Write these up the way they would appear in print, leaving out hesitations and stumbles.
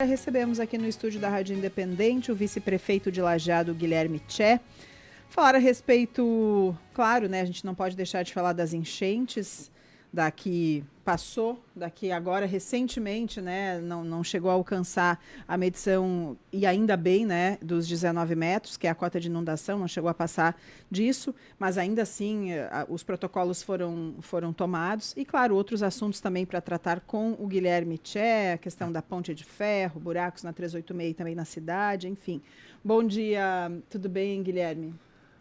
Recebemos aqui no estúdio da Rádio Independente o vice-prefeito de Lajeado, Guilherme Tchê. Falar a respeito, claro, né, a gente não pode deixar de falar das enchentes, daqui agora recentemente, né, não chegou a alcançar a medição, e ainda bem, né, dos 19 metros, que é a cota de inundação, não chegou a passar disso, mas ainda assim os protocolos foram tomados, e claro, outros assuntos também para tratar com o Guilherme Tchê, a questão da ponte de ferro, buracos na 386 também na cidade, enfim. Bom dia, tudo bem, Guilherme?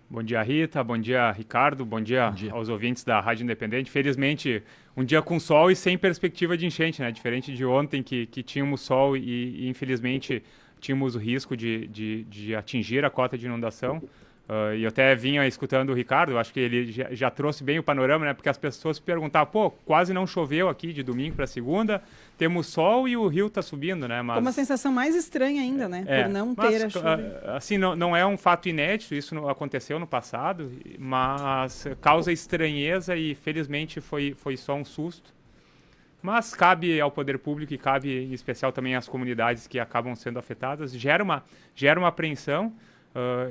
Bom dia, Rita. Bom dia, Ricardo. Bom dia aos ouvintes da Rádio Independente. Felizmente, um dia com sol e sem perspectiva de enchente, né? Diferente de ontem, que tínhamos sol e infelizmente, tínhamos o risco de atingir a cota de inundação. E eu até vinha escutando o Ricardo, acho que ele já trouxe bem o panorama, né? Porque as pessoas se perguntavam, pô, quase não choveu aqui de domingo para segunda, temos sol e o rio está subindo, né? Mas, uma sensação mais estranha ainda, né? Por não ter a chuva. Assim, não é um fato inédito, isso não aconteceu no passado, mas causa estranheza e felizmente foi só um susto. Mas cabe ao poder público e cabe em especial também às comunidades que acabam sendo afetadas, gera uma apreensão.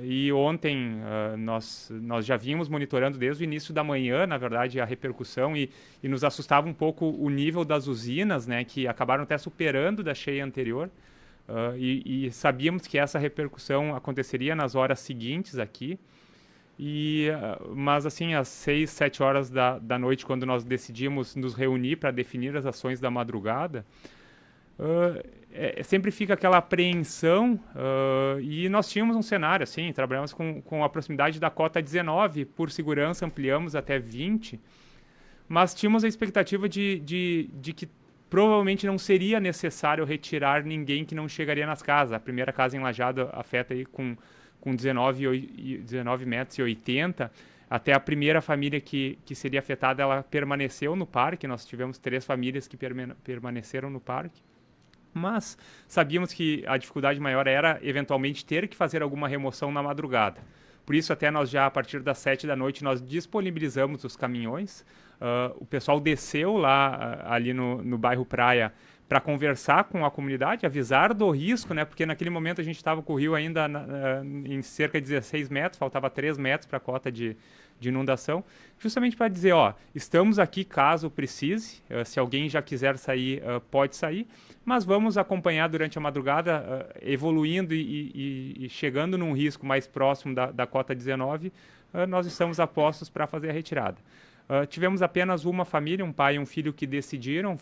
E ontem nós já vínhamos monitorando desde o início da manhã, na verdade, a repercussão e nos assustava um pouco o nível das usinas, né, que acabaram até superando da cheia anterior. E sabíamos que essa repercussão aconteceria nas horas seguintes aqui. Mas assim, às 6, 7 horas da noite, quando nós decidimos nos reunir para definir as ações da madrugada, sempre fica aquela apreensão e nós tínhamos um cenário assim, trabalhamos com a proximidade da cota 19, por segurança ampliamos até 20, mas tínhamos a expectativa de que provavelmente não seria necessário retirar ninguém que não chegaria nas casas. A primeira casa em Lajeado afeta aí com 19 metros e 80, até a primeira família que seria afetada, ela permaneceu no parque, nós tivemos 3 famílias que permaneceram no parque. Mas sabíamos que a dificuldade maior era, eventualmente, ter que fazer alguma remoção na madrugada. Por isso, até nós já, a partir das 7 da noite, nós disponibilizamos os caminhões. O pessoal desceu lá, ali no bairro Praia, para conversar com a comunidade, avisar do risco, né? Porque naquele momento a gente estava com o rio ainda em cerca de 16 metros, faltava 3 metros para a cota de inundação, justamente para dizer, estamos aqui caso precise, se alguém já quiser sair, pode sair, mas vamos acompanhar durante a madrugada, evoluindo e chegando num risco mais próximo da cota 19, nós estamos a postos para fazer a retirada. Tivemos apenas uma família, um pai e um filho, que decidiram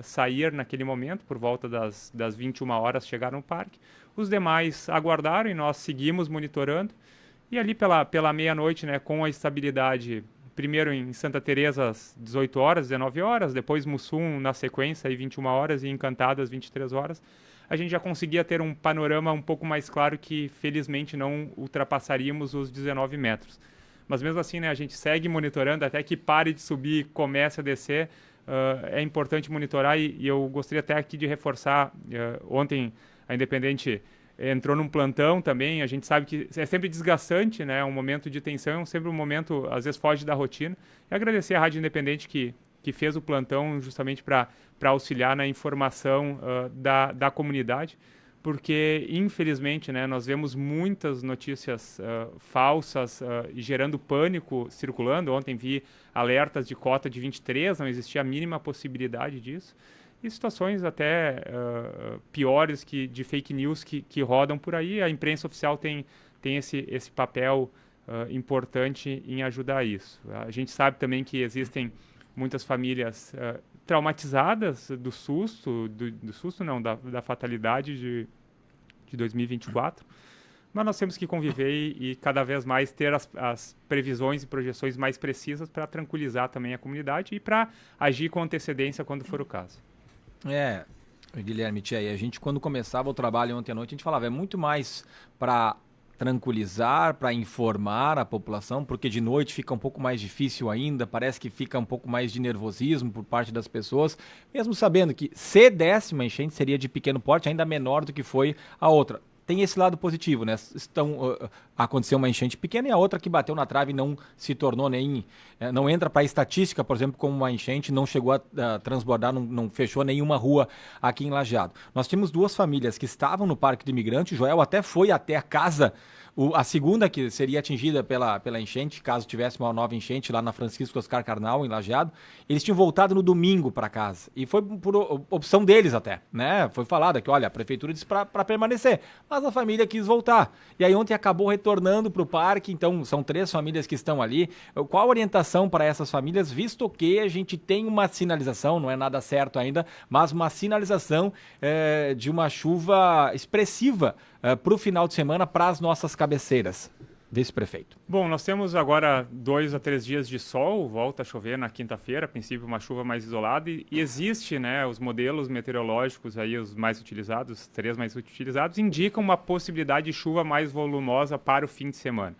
sair naquele momento, por volta das 21 horas chegaram no parque. Os demais aguardaram e nós seguimos monitorando. E ali pela meia-noite, né, com a estabilidade, primeiro em Santa Teresa às 18 horas, 19 horas, depois Mussum na sequência, aí 21 horas, e Encantado às 23 horas, a gente já conseguia ter um panorama um pouco mais claro que, felizmente, não ultrapassaríamos os 19 metros. Mas mesmo assim, né, a gente segue monitorando até que pare de subir e comece a descer. É importante monitorar e eu gostaria até aqui de reforçar, ontem a Independente entrou num plantão também, a gente sabe que é sempre desgastante, né? Um momento de tensão, sempre um momento, às vezes foge da rotina. E agradecer à Rádio Independente que fez o plantão justamente para auxiliar na informação da comunidade, porque infelizmente, né, nós vemos muitas notícias falsas e gerando pânico circulando. Ontem vi alertas de cota de 23, não existia a mínima possibilidade disso. E situações até piores de fake news que rodam por aí. A imprensa oficial tem esse papel importante em ajudar isso. A gente sabe também que existem muitas famílias traumatizadas do susto, da fatalidade de 2024. Mas nós temos que conviver e cada vez mais ter as previsões e projeções mais precisas para tranquilizar também a comunidade e para agir com antecedência quando for o caso. Guilherme Tchê, a gente, quando começava o trabalho ontem à noite, a gente falava, é muito mais para tranquilizar, para informar a população, porque de noite fica um pouco mais difícil ainda, parece que fica um pouco mais de nervosismo por parte das pessoas, mesmo sabendo que se desse uma enchente seria de pequeno porte, ainda menor do que foi a outra. Tem esse lado positivo, né? aconteceu uma enchente pequena e a outra que bateu na trave não se tornou não entra para a estatística, por exemplo, como uma enchente, não chegou a transbordar, não fechou nenhuma rua aqui em Lajeado. Nós tínhamos 2 famílias que estavam no Parque do Imigrante, o Joel até foi até a casa, a segunda que seria atingida pela enchente, caso tivesse uma nova enchente lá na Francisco Oscar Carnal, em Lajeado. Eles tinham voltado no domingo para casa. E foi por opção deles até, né? Foi falado que, olha, a prefeitura disse para permanecer, mas a família quis voltar. E aí ontem acabou retornando para o parque, então são 3 famílias que estão ali. Qual a orientação para essas famílias, visto que a gente tem uma sinalização, não é nada certo ainda, mas uma sinalização de uma chuva expressiva para o final de semana para as nossas cabeceiras, vice-prefeito? Bom, nós temos agora 2 a 3 dias de sol, volta a chover na quinta-feira, a princípio uma chuva mais isolada, e existe, né, os modelos meteorológicos aí, os mais utilizados, os 3 mais utilizados, indicam uma possibilidade de chuva mais volumosa para o fim de semana.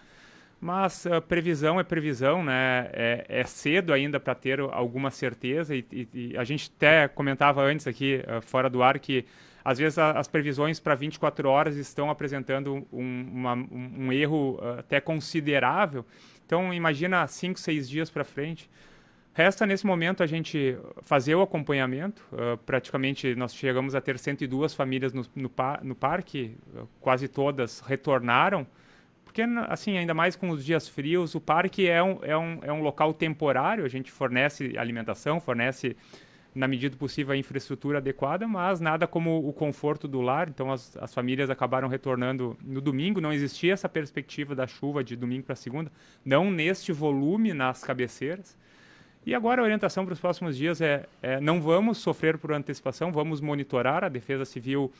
Mas previsão é previsão, né? É cedo ainda para ter alguma certeza, e a gente até comentava antes aqui, fora do ar, que às vezes as previsões para 24 horas estão apresentando um erro até considerável. Então, imagina 5, 6 dias para frente. Resta, nesse momento, a gente fazer o acompanhamento. Praticamente, nós chegamos a ter 102 famílias no parque, quase todas retornaram. Porque, assim, ainda mais com os dias frios, o parque é um local temporário, a gente fornece alimentação, fornece, na medida do possível, a infraestrutura adequada, mas nada como o conforto do lar. Então, as famílias acabaram retornando no domingo. Não existia essa perspectiva da chuva de domingo para segunda, não neste volume nas cabeceiras. E agora a orientação para os próximos dias não vamos sofrer por antecipação, vamos monitorar. A Defesa Civil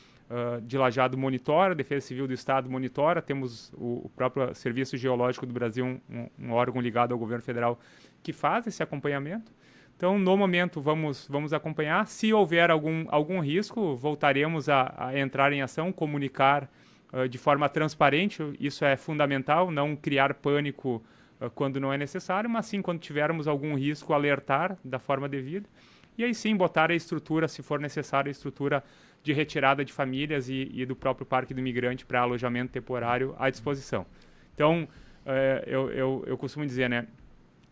de Lajeado monitora, a Defesa Civil do Estado monitora, temos o próprio Serviço Geológico do Brasil, um órgão ligado ao governo federal, que faz esse acompanhamento. Então, no momento, vamos acompanhar. Se houver algum risco, voltaremos a entrar em ação, comunicar de forma transparente. Isso é fundamental, não criar pânico quando não é necessário, mas sim, quando tivermos algum risco, alertar da forma devida. E aí sim, botar a estrutura, se for necessário, a estrutura de retirada de famílias e do próprio Parque do Imigrante para alojamento temporário à disposição. Então, eu costumo dizer, né?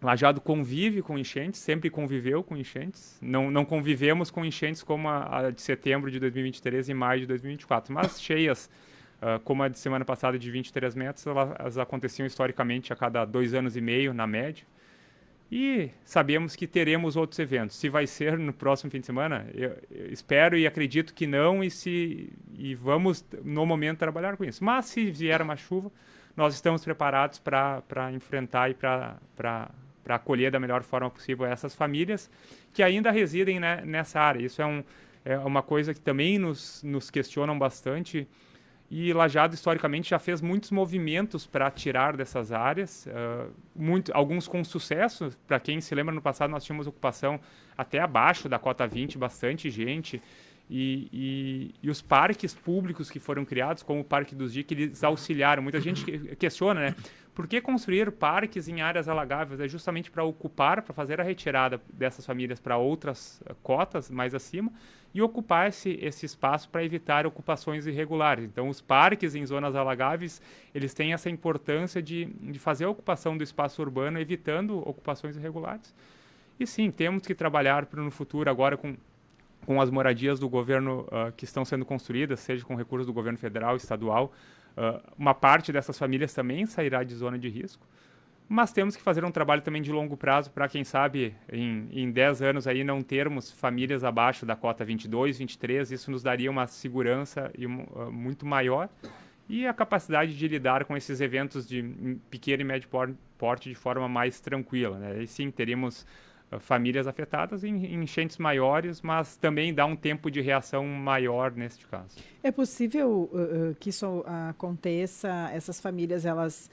Lajeado convive com enchentes, sempre conviveu com enchentes. Não convivemos com enchentes como a de setembro de 2023 e maio de 2024, mas cheias, como a de semana passada de 23 metros, elas aconteciam historicamente a cada 2 anos e meio, na média. E sabemos que teremos outros eventos. Se vai ser no próximo fim de semana, eu espero e acredito que não, e vamos, no momento, trabalhar com isso. Mas se vier uma chuva, nós estamos preparados para enfrentar e para acolher da melhor forma possível essas famílias que ainda residem, né, nessa área. Isso é uma coisa que também nos questionam bastante. E Lajeado, historicamente, já fez muitos movimentos para tirar dessas áreas, alguns com sucesso. Para quem se lembra, no passado nós tínhamos ocupação até abaixo da cota 20, bastante gente. E os parques públicos que foram criados, como o Parque dos DIC, eles auxiliaram. Muita gente questiona, né? Por que construir parques em áreas alagáveis? É justamente para ocupar, para fazer a retirada dessas famílias para outras cotas mais acima e ocupar esse espaço para evitar ocupações irregulares. Então, os parques em zonas alagáveis, eles têm essa importância de fazer a ocupação do espaço urbano, evitando ocupações irregulares. E sim, temos que trabalhar no futuro agora com as moradias do governo que estão sendo construídas, seja com recursos do governo federal, estadual. Uma parte dessas famílias também sairá de zona de risco, mas temos que fazer um trabalho também de longo prazo para, quem sabe, em 10 anos aí não termos famílias abaixo da cota 22, 23, isso nos daria uma segurança muito maior e a capacidade de lidar com esses eventos de pequeno e médio porte de forma mais tranquila, né? E sim, teríamos famílias afetadas em enchentes maiores, mas também dá um tempo de reação maior neste caso. É possível que isso aconteça, essas famílias, elas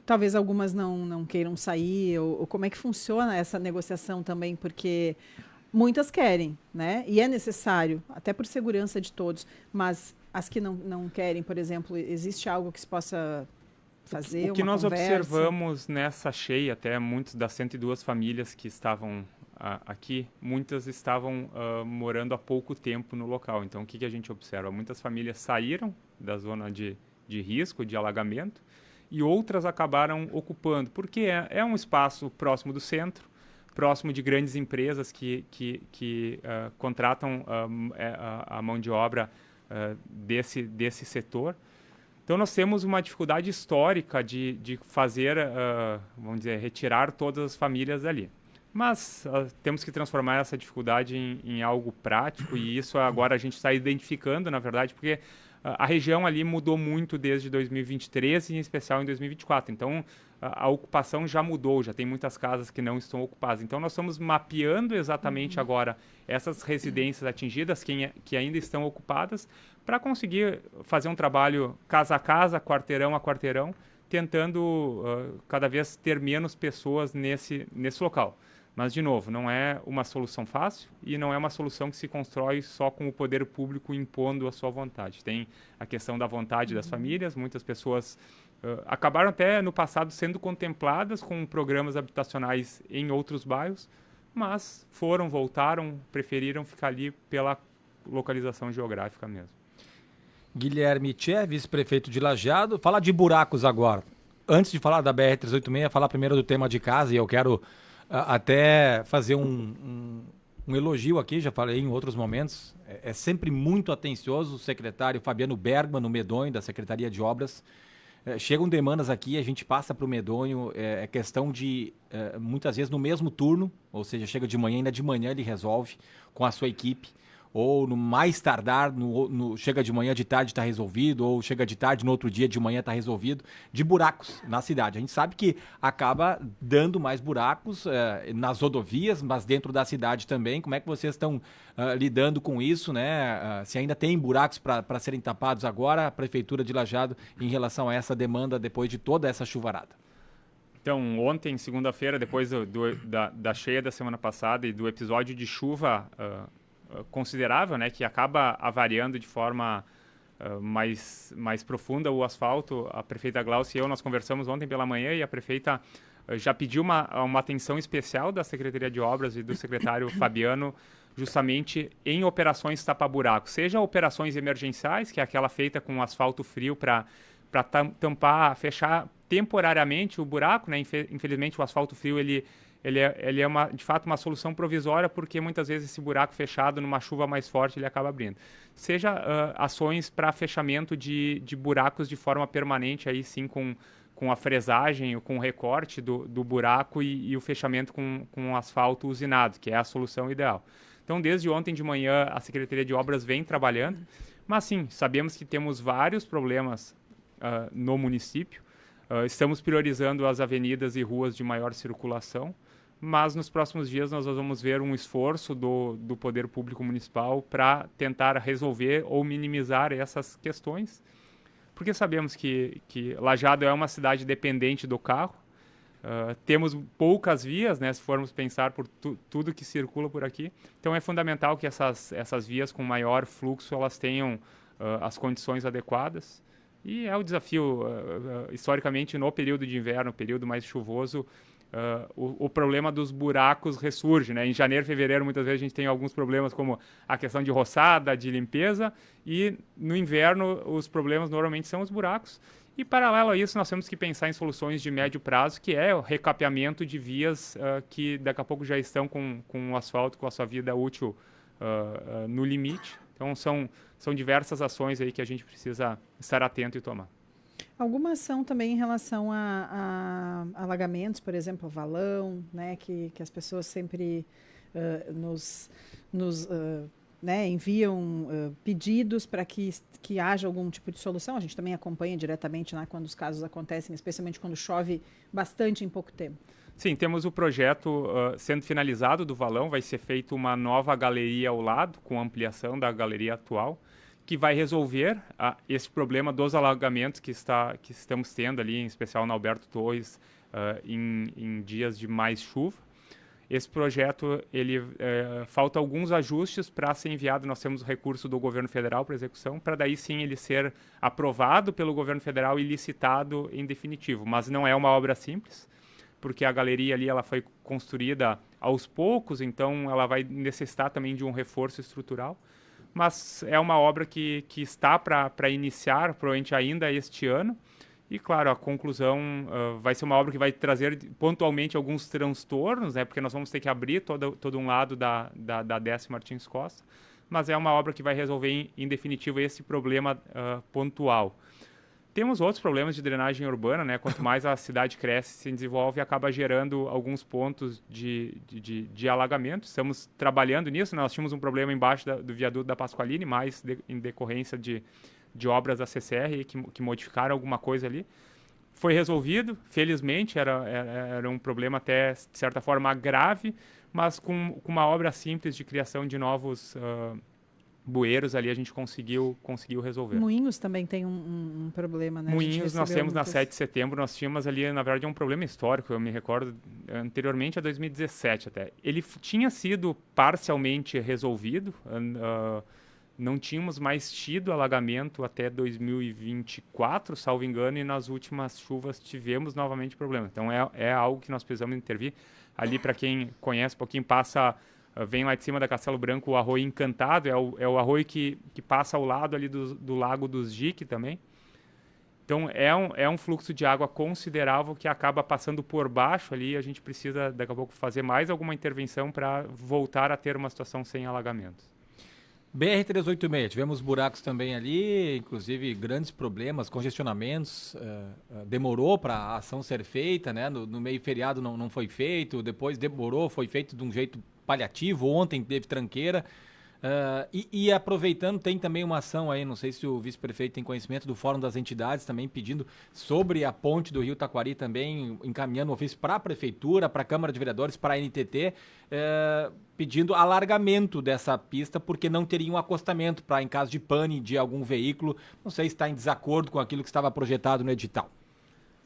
talvez algumas não queiram sair, ou como é que funciona essa negociação também, porque muitas querem, né? E é necessário, até por segurança de todos, mas as que não querem, por exemplo, existe algo que se possa fazer, o que nós conversa? Observamos nessa cheia, até muitas das 102 famílias que estavam aqui, muitas estavam morando há pouco tempo no local. Então, o que a gente observa? Muitas famílias saíram da zona de risco, de alagamento, e outras acabaram ocupando, porque é um espaço próximo do centro, próximo de grandes empresas que contratam a mão de obra desse setor. Então, nós temos uma dificuldade histórica de fazer, vamos dizer, retirar todas as famílias dali. Mas temos que transformar essa dificuldade em algo prático, e isso agora a gente está identificando, na verdade, porque a região ali mudou muito desde 2023 e em especial em 2024. Então, a ocupação já mudou, já tem muitas casas que não estão ocupadas. Então, nós estamos mapeando exatamente agora essas residências atingidas, que ainda estão ocupadas, para conseguir fazer um trabalho casa a casa, quarteirão a quarteirão, tentando cada vez ter menos pessoas nesse local. Mas, de novo, não é uma solução fácil e não é uma solução que se constrói só com o poder público impondo a sua vontade. Tem a questão da vontade das famílias. Muitas pessoas acabaram até no passado sendo contempladas com programas habitacionais em outros bairros, mas voltaram, preferiram ficar ali pela localização geográfica mesmo. Guilherme Tchê, vice-prefeito de Lajeado. Falar de buracos agora. Antes de falar da BR-386, falar primeiro do tema de casa, e eu quero até fazer um elogio aqui, já falei em outros momentos. É sempre muito atencioso o secretário Fabiano Bergman, no Medonho, da Secretaria de Obras. Chegam demandas aqui, a gente passa para o Medonho, é questão de, muitas vezes, no mesmo turno, ou seja, chega de manhã, ainda de manhã ele resolve com a sua equipe, ou no mais tardar, chega de manhã, de tarde está resolvido, ou chega de tarde, no outro dia, de manhã está resolvido, de buracos na cidade. A gente sabe que acaba dando mais buracos nas rodovias, mas dentro da cidade também. Como é que vocês estão lidando com isso, né? Se ainda tem buracos para serem tapados agora, a Prefeitura de Lajeado, em relação a essa demanda depois de toda essa chuvarada? Então, ontem, segunda-feira, depois da cheia da semana passada e do episódio de chuva considerável, né, que acaba avariando de forma mais profunda o asfalto, a prefeita Glaucia e eu, nós conversamos ontem pela manhã, e a prefeita já pediu uma atenção especial da Secretaria de Obras e do secretário Fabiano, justamente em operações tapa-buraco, seja operações emergenciais, que é aquela feita com asfalto frio para tampar, fechar temporariamente o buraco, né? Infelizmente o asfalto frio ele é de fato uma solução provisória, porque muitas vezes esse buraco fechado numa chuva mais forte ele acaba abrindo. Seja ações para fechamento de buracos de forma permanente, aí sim com a fresagem, com o recorte do buraco e o fechamento com asfalto usinado, que é a solução ideal. Então, desde ontem de manhã, a Secretaria de Obras vem trabalhando, mas sim, sabemos que temos vários problemas no município. Estamos priorizando as avenidas e ruas de maior circulação, mas nos próximos dias nós vamos ver um esforço do Poder Público Municipal para tentar resolver ou minimizar essas questões, porque sabemos que Lajeado é uma cidade dependente do carro. Temos poucas vias, né, se formos pensar por tudo que circula por aqui. Então é fundamental que essas vias com maior fluxo elas tenham as condições adequadas. E é o desafio, historicamente, no período de inverno, período mais chuvoso, o problema dos buracos ressurge, né? Em janeiro, fevereiro, muitas vezes a gente tem alguns problemas como a questão de roçada, de limpeza, e no inverno os problemas normalmente são os buracos. E, paralelo a isso, nós temos que pensar em soluções de médio prazo, que é o recapeamento de vias que daqui a pouco já estão com o asfalto, com a sua vida útil no limite. Então, são diversas ações aí que a gente precisa estar atento e tomar. Alguma ação também em relação a alagamentos, por exemplo, valão, né, que as pessoas sempre nos enviam pedidos para que haja algum tipo de solução. A gente também acompanha diretamente, né, quando os casos acontecem, especialmente quando chove bastante em pouco tempo. Sim, temos o projeto sendo finalizado do valão, vai ser feita uma nova galeria ao lado, com ampliação da galeria atual, que vai resolver esse problema dos alagamentos que estamos tendo ali, em especial na Alberto Torres, em dias de mais chuva. Esse projeto, falta alguns ajustes para ser enviado. Nós temos o recurso do governo federal para execução, para daí sim ele ser aprovado pelo governo federal e licitado em definitivo. Mas não é uma obra simples, porque a galeria ali ela foi construída aos poucos, então ela vai necessitar também de um reforço estrutural. Mas é uma obra que está para iniciar, provavelmente ainda este ano, E, claro, a conclusão vai ser uma obra que vai trazer pontualmente alguns transtornos, né, porque nós vamos ter que abrir todo um lado da Décio Martins Costa, mas é uma obra que vai resolver, em definitivo, esse problema pontual. Temos outros problemas de drenagem urbana, né? Quanto mais a cidade cresce, se desenvolve, acaba gerando alguns pontos de alagamento. Estamos trabalhando nisso, né? Nós tínhamos um problema embaixo do viaduto da Pasqualini, mais em decorrência de obras da CCR que modificaram alguma coisa ali. Foi resolvido, felizmente, era um problema até, de certa forma, grave, mas com uma obra simples de criação de novos bueiros ali a gente conseguiu resolver. Moinhos também tem um problema, né? Moinhos nós temos na 7 de setembro, nós tínhamos ali, na verdade, um problema histórico, eu me recordo, anteriormente a 2017 até. Ele tinha sido parcialmente resolvido, não tínhamos mais tido alagamento até 2024, salvo engano, e nas últimas chuvas tivemos novamente problema. Então é algo que nós precisamos intervir. Ali, para quem conhece um pouquinho, vem lá de cima da Castelo Branco o Arroio Encantado, é o arroio que passa ao lado ali do Lago dos Jique também. Então é um fluxo de água considerável que acaba passando por baixo ali, e a gente precisa daqui a pouco fazer mais alguma intervenção para voltar a ter uma situação sem alagamentos. BR-386, tivemos buracos também ali, inclusive grandes problemas, congestionamentos, demorou para a ação ser feita, né? No meio feriado não foi feito, depois demorou, foi feito de um jeito paliativo, ontem teve tranqueira. E aproveitando, tem também uma ação aí, não sei se o vice-prefeito tem conhecimento do Fórum das Entidades também pedindo sobre a ponte do Rio Taquari também, encaminhando ofício para a Prefeitura, para a Câmara de Vereadores, para a NTT, pedindo alargamento dessa pista, porque não teria um acostamento para, em caso de pane de algum veículo, não sei se está em desacordo com aquilo que estava projetado no edital.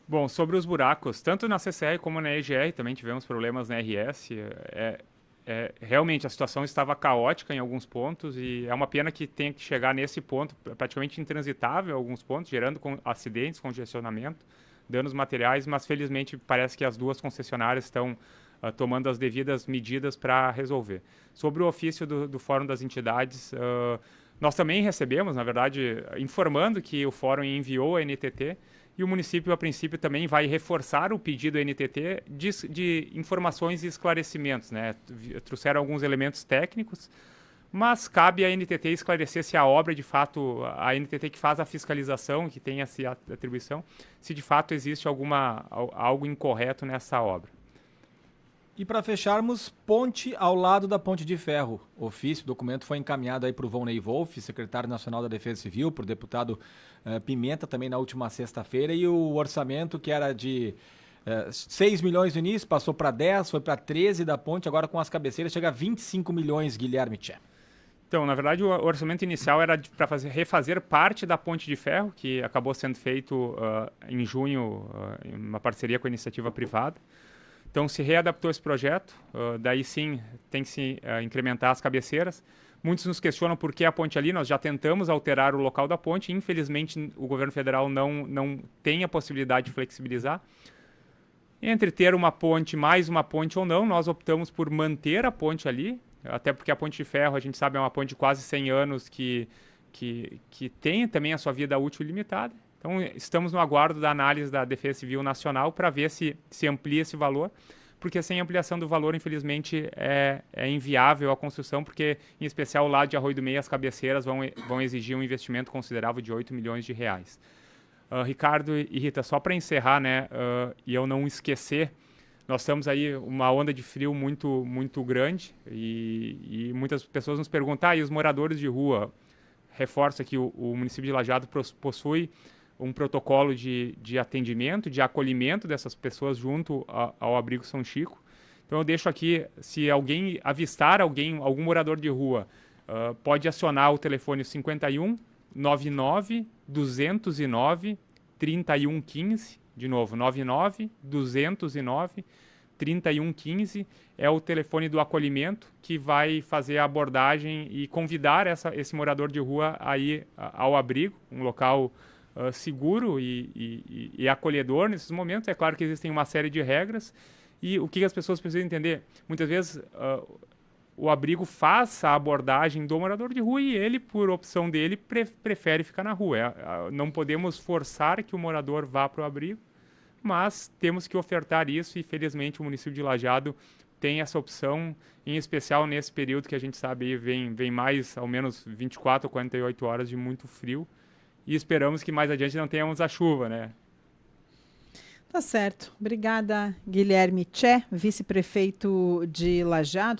Bom, sobre os buracos, tanto na CCR como na EGR também tivemos problemas na RS, realmente a situação estava caótica em alguns pontos e é uma pena que tenha que chegar nesse ponto, praticamente intransitável em alguns pontos, gerando acidentes, congestionamento, danos materiais, mas felizmente parece que as duas concessionárias estão tomando as devidas medidas para resolver. Sobre o ofício do Fórum das Entidades, nós também recebemos, na verdade, informando que o Fórum enviou a NTT e o município, a princípio, também vai reforçar o pedido da NTT de informações e esclarecimentos, né? Trouxeram alguns elementos técnicos, mas cabe à NTT esclarecer se a obra, de fato, a NTT que faz a fiscalização, que tem essa atribuição, se de fato existe algo incorreto nessa obra. E para fecharmos, ponte ao lado da Ponte de Ferro. O documento foi encaminhado aí para o Volney Wolff, secretário nacional da Defesa Civil, para o deputado Pimenta também na última sexta-feira, e o orçamento que era de 6 milhões no início, passou para 10, foi para 13 da ponte, agora com as cabeceiras chega a 25 milhões, Guilherme Tchê. Então, na verdade, o orçamento inicial era para refazer parte da Ponte de Ferro, que acabou sendo feito em junho, em uma parceria com a iniciativa privada. Então, se readaptou esse projeto, daí sim tem que se incrementar as cabeceiras. Muitos nos questionam por que a ponte ali, nós já tentamos alterar o local da ponte, infelizmente o governo federal não tem a possibilidade de flexibilizar. Entre ter uma ponte, mais uma ponte ou não, nós optamos por manter a ponte ali, até porque a Ponte de Ferro, a gente sabe, é uma ponte de quase 100 anos que tem também a sua vida útil limitada. Então, estamos no aguardo da análise da Defesa Civil Nacional para ver se amplia esse valor, porque sem ampliação do valor, infelizmente, é inviável a construção, porque, em especial, lá de Arroio do Meio, as cabeceiras vão exigir um investimento considerável de 8 milhões de reais. Ricardo e Rita, só para encerrar, né, e eu não esquecer, nós estamos aí uma onda de frio muito, muito grande e muitas pessoas nos perguntam, e os moradores de rua? Reforço aqui, o município de Lajeado possui um protocolo de atendimento, de acolhimento dessas pessoas junto ao Abrigo São Chico. Então eu deixo aqui, se alguém avistar algum morador de rua, pode acionar o telefone 51 99 209 3115, de novo, 99 209 3115 é o telefone do acolhimento que vai fazer a abordagem e convidar esse morador de rua a ir ao abrigo, um local seguro e acolhedor nesses momentos. É claro que existem uma série de regras e o que as pessoas precisam entender, muitas vezes o abrigo faz a abordagem do morador de rua e ele, por opção dele, prefere ficar na rua. Não podemos forçar que o morador vá para o abrigo, mas temos que ofertar isso e, felizmente, o município de Lajeado tem essa opção, em especial nesse período que a gente sabe vem mais, ao menos 24 ou 48 horas de muito frio, e esperamos que mais adiante não tenhamos a chuva, né? Tá certo. Obrigada, Guilherme Tché, vice-prefeito de Lajeado.